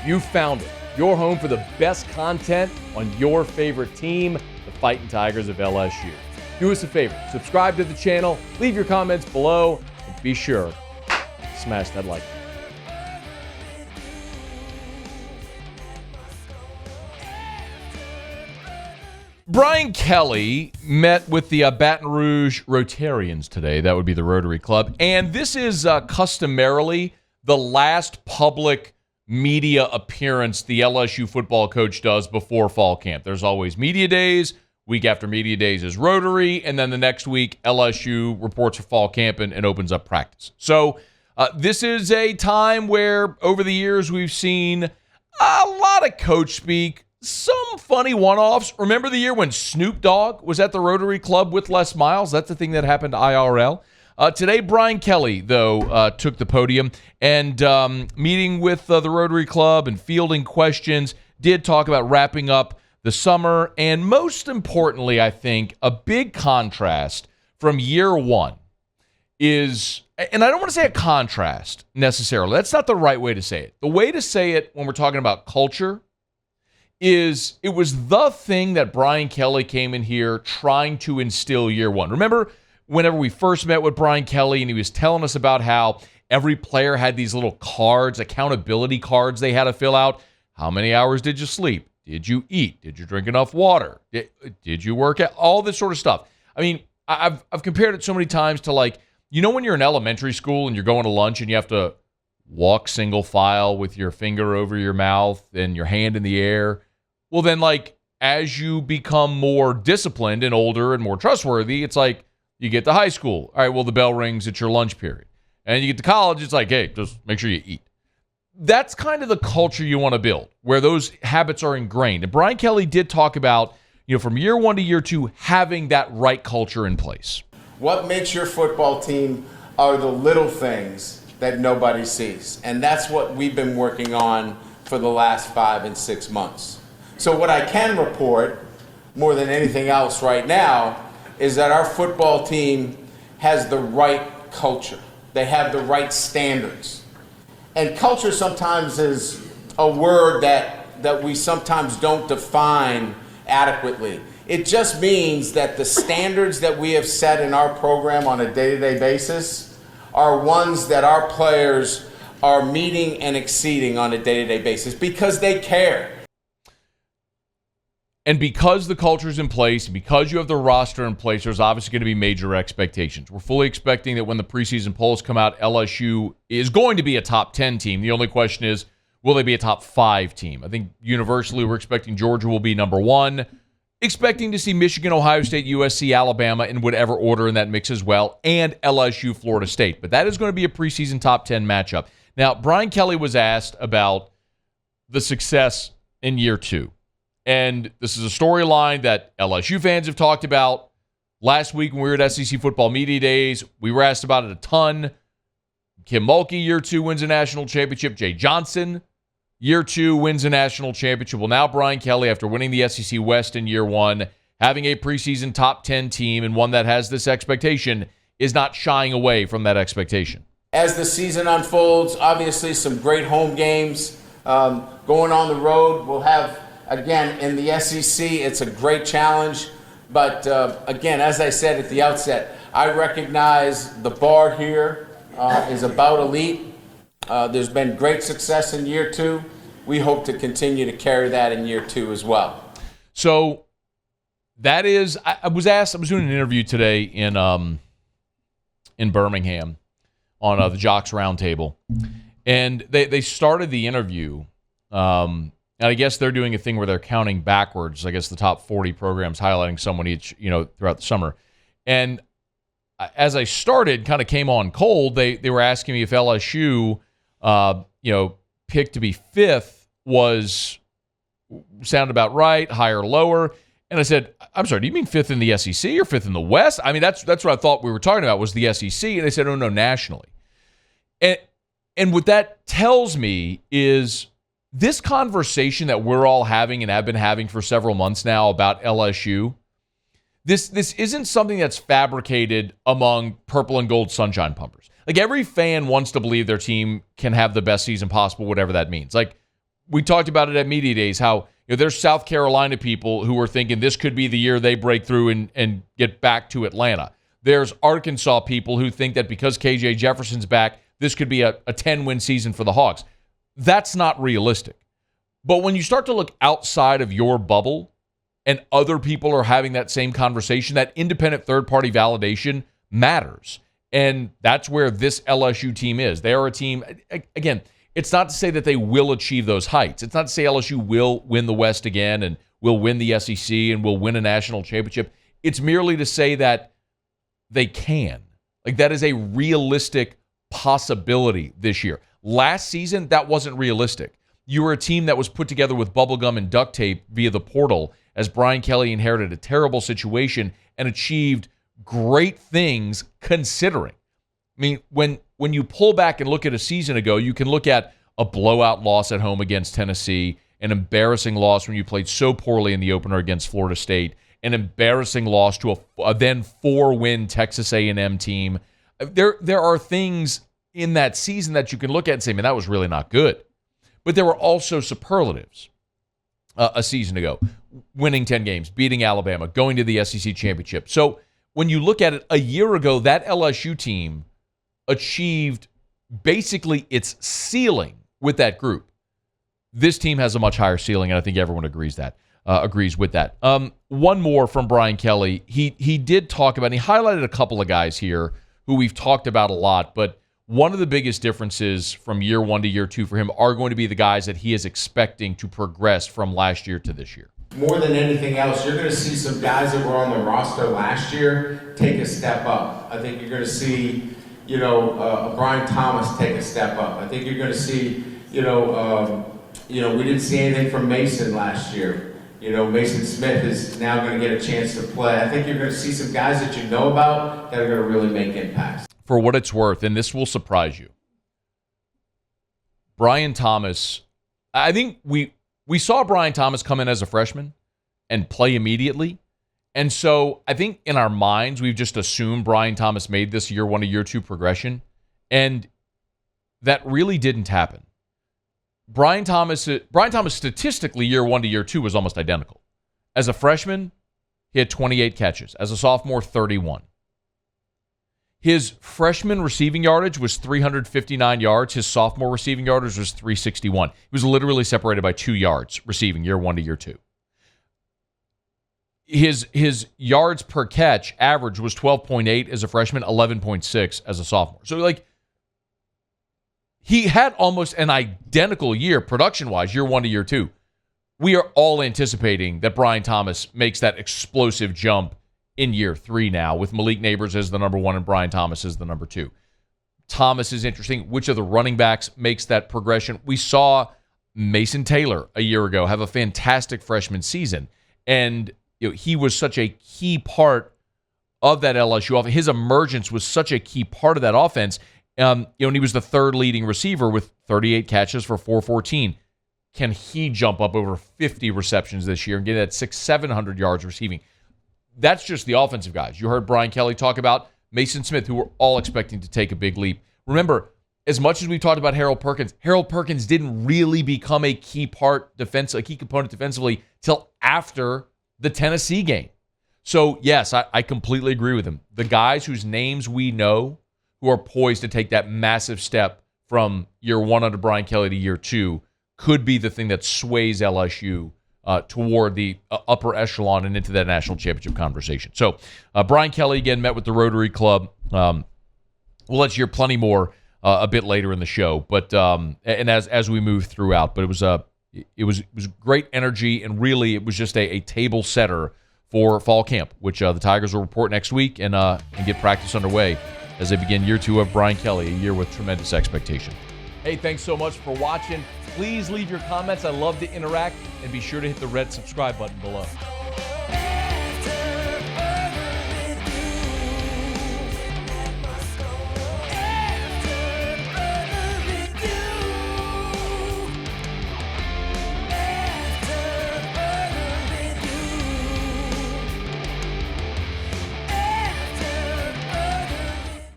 You found it. Your home for the best content on your favorite team, the Fighting Tigers of LSU. Do us a favor, subscribe to the channel, leave your comments below, and be sure to smash that like button. Brian Kelly met with the Baton Rouge Rotarians today. That would be the Rotary Club. And this is customarily the last public media appearance the LSU football coach does before fall camp. There's always media days. Week after media days is Rotary. And then the next week, LSU reports for fall camp and opens up practice. So this is a time where over the years we've seen a lot of coach speak. Some funny one-offs. Remember the year when Snoop Dogg was at the Rotary Club with Les Miles? That's the thing that happened to IRL. Today, Brian Kelly, though, took the podium and meeting with the Rotary Club and fielding questions, did talk about wrapping up the summer. And most importantly, I think, a big contrast from year one is, and I don't want to say a contrast necessarily. That's not the right way to say it. The way to say it when we're talking about culture is it was the thing that Brian Kelly came in here trying to instill year one. Remember whenever we first met with Brian Kelly and he was telling us about how every player had these little cards, accountability cards they had to fill out. How many hours did you sleep? Did you eat? Did you drink enough water? Did you work out? All this sort of stuff. I mean, I've compared it so many times to, like, you know when you're in elementary school and you're going to lunch and you have to walk single file with your finger over your mouth and your hand in the air? Well, then, like, as you become more disciplined and older and more trustworthy, it's like you get to high school. All right, well, the bell rings. It's your lunch period. And you get to college. It's like, hey, just make sure you eat. That's kind of the culture you want to build, where those habits are ingrained. And Brian Kelly did talk about, from year one to year two, having that right culture in place. What makes your football team are the little things that nobody sees. And that's what we've been working on for the last 5 and 6 months. So what I can report, more than anything else right now, is that our football team has the right culture. They have the right standards. And culture sometimes is a word that we sometimes don't define adequately. It just means that the standards that we have set in our program on a day-to-day basis are ones that our players are meeting and exceeding on a day-to-day basis because they care. And because the culture's in place, because you have the roster in place, there's obviously going to be major expectations. We're fully expecting that when the preseason polls come out, LSU is going to be a top 10 team. The only question is, will they be a top 5 team? I think universally we're expecting Georgia will be number 1. Expecting to see Michigan, Ohio State, USC, Alabama in whatever order in that mix as well, and LSU, Florida State. But that is going to be a preseason top 10 matchup. Now, Brian Kelly was asked about the success in year 2. And this is a storyline that LSU fans have talked about. Last week when we were at SEC Football Media Days, we were asked about it a ton. Kim Mulkey, year 2, wins a national championship. Jay Johnson, year 2, wins a national championship. Well, now Brian Kelly, after winning the SEC West in year 1, having a preseason top 10 team and one that has this expectation, is not shying away from that expectation. As the season unfolds, obviously some great home games. Going on the road, we'll have, again, in the SEC, it's a great challenge. But again, as I said at the outset, I recognize the bar here is about elite. There's been great success in year 2. We hope to continue to carry that in year 2 as well. So that is, I was doing an interview today in Birmingham on the Jocks Roundtable. And they started the interview, and I guess they're doing a thing where they're counting backwards, I guess the top 40 programs, highlighting someone each, throughout the summer. And as I started, kind of came on cold, they were asking me if LSU, picked to be 5th sounded about right, higher or lower. And I said, I'm sorry, do you mean 5th in the SEC or 5th in the West? I mean, that's what I thought we were talking about was the SEC. And they said, oh, no, nationally. And what that tells me is this conversation that we're all having and have been having for several months now about LSU, this isn't something that's fabricated among purple and gold sunshine pumpers. Like, every fan wants to believe their team can have the best season possible, whatever that means. Like, we talked about it at Media Days, how there's South Carolina people who are thinking this could be the year they break through and get back to Atlanta. There's Arkansas people who think that because KJ Jefferson's back, this could be a 10-win season for the Hawks. That's not realistic. But when you start to look outside of your bubble and other people are having that same conversation, that independent third-party validation matters. And that's where this LSU team is. They are a team, again, it's not to say that they will achieve those heights. It's not to say LSU will win the West again and will win the SEC and will win a national championship. It's merely to say that they can. Like, that is a realistic possibility this year. Last season, that wasn't realistic. You were a team that was put together with bubblegum and duct tape via the portal as Brian Kelly inherited a terrible situation and achieved great things considering. I mean, when you pull back and look at a season ago, you can look at a blowout loss at home against Tennessee, an embarrassing loss when you played so poorly in the opener against Florida State, an embarrassing loss to a then 4-win Texas A&M team. There are things in that season that you can look at and say, man, that was really not good. But there were also superlatives a season ago, winning 10 games, beating Alabama, going to the SEC championship. So when you look at it, a year ago, that LSU team achieved basically its ceiling with that group. This team has a much higher ceiling, and I think everyone agrees with that. One more from Brian Kelly. He did talk about, and he highlighted a couple of guys here who we've talked about a lot, but one of the biggest differences from year one to year two for him are going to be the guys that he is expecting to progress from last year to this year. More than anything else, you're going to see some guys that were on the roster last year take a step up. I think you're going to see, Brian Thomas take a step up. I think you're going to see, we didn't see anything from Mason last year. Mason Smith is now going to get a chance to play. I think you're going to see some guys that you know about that are going to really make impacts. For what it's worth, and this will surprise you, Brian Thomas, I think we saw Brian Thomas come in as a freshman and play immediately. And so I think in our minds, we've just assumed Brian Thomas made this year one to year two progression. And that really didn't happen. Brian Thomas statistically, year one to year two was almost identical. As a freshman, he had 28 catches. As a sophomore, 31. His freshman receiving yardage was 359 yards. His sophomore receiving yardage was 361. He was literally separated by 2 yards receiving year one to year two. His yards per catch average was 12.8 as a freshman, 11.6 as a sophomore. So, he had almost an identical year production-wise, year one to year two. We are all anticipating that Brian Thomas makes that explosive jump in year three now, with Malik Neighbors as the number one and Brian Thomas as the number two. Thomas is interesting. Which of the running backs makes that progression? We saw Mason Taylor a year ago have a fantastic freshman season, and he was such a key part of that LSU offense. His emergence was such a key part of that offense. And he was the third leading receiver with 38 catches for 414. Can he jump up over 50 receptions this year and get at 700 yards receiving? That's just the offensive guys. You heard Brian Kelly talk about Mason Smith, who we're all expecting to take a big leap. Remember, as much as we've talked about Harold Perkins didn't really become a key component defensively till after the Tennessee game. So, yes, I completely agree with him. The guys whose names we know who are poised to take that massive step from year one under Brian Kelly to year two could be the thing that sways LSU toward the upper echelon and into that national championship conversation. So Brian Kelly, again, met with the Rotary Club. We'll let you hear plenty more a bit later in the show, but and as we move throughout. But it was great energy, and really it was just a table setter for fall camp, which the Tigers will report next week and get practice underway as they begin year two of Brian Kelly, a year with tremendous expectation. Hey, thanks so much for watching. Please leave your comments. I love to interact, and be sure to hit the red subscribe button below.